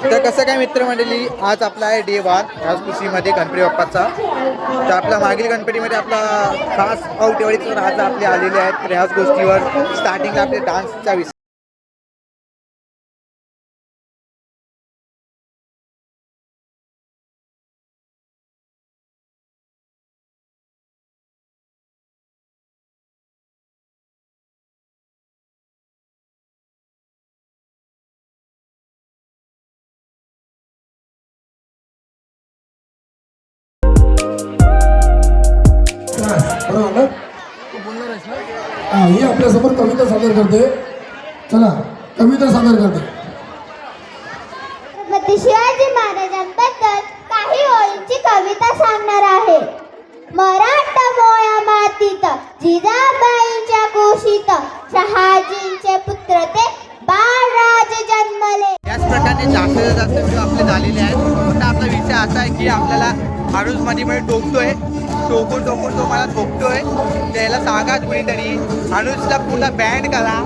तर कसं काय मित्रमंडळी, आज आपला आहे डे 1 राजकुशीमध्ये गणपती बाप्पाचा. तर आपला मागील गणपतीमध्ये आपला खास आवटेवाडीचं राजा आपले आलेले आहेत. तर ह्याच गोष्टीवर स्टार्टिंगला आपले डान्सचा विषय ही आपल्यासमोर कविता सादर करते. चला कविता सादर करते. छत्रपती शिवाजी महाराजांबद्दल काही ओळींची कविता सांगणार आहे. मराठा मोया मातीत जिजाबाईंच्या कुशीत शहाजींचे पुत्र ते बाळराज जन्मले. याच प्रकारे जास्तीत जास्त व्हिडिओ आपले झालेले आहेत. फक्त आपला विषय असा आहे की आपल्याला अनुजमध्ये टोकतोय, टोकून तो मला ठोकतोय. त्याला सांगाच कुणीतरी अनुजला पुन्हा बँड करा.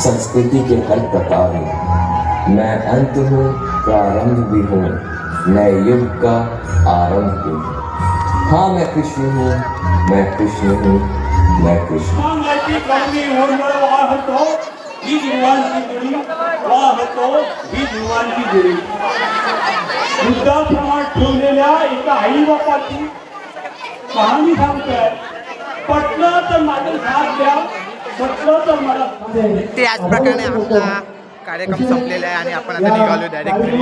संस्कृति के हर प्रकार हूँ, मैं अंत हूँ प्रारंभ भी हूँ, नए युग का आरंभ भी हूँ. हाँ मैं कृष्ण हूँ, मैं कृष्ण हूँ, मैं कृष्ण. ठेवलेल्या एका आई बापाची कहाणी सांगतोय. पटलं तर माझं साथ द्या, पटलं तर मला. त्याच प्रकारे आपला कार्यक्रम संपलेला आहे आणि आपण आता निघालो डायरेक्ट घरी.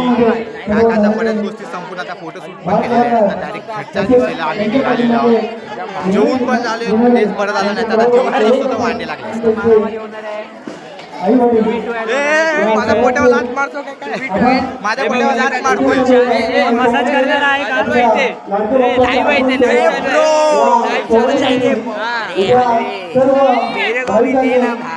काकाचा बऱ्याच गोष्टी संपून आता फोटोशूट पण केलेले आहेत. आता डायरेक्ट घरच्या दिसेला आम्ही निघालेलो आहोत. जेवून पण झाले, तेच बरं झालं नाही तर जेवण असतो तर मांडे लागले. माझ्या पोट्यावर लाट मारतो काय? माझ्या पोट्यावर लाट मारतोय. मसाज करणार आहे का इथे? लाईव्ह आहे इथे, लाईव्ह चालू आहे. लाईव्ह चालू आहे. मेरे को भी देना भाई.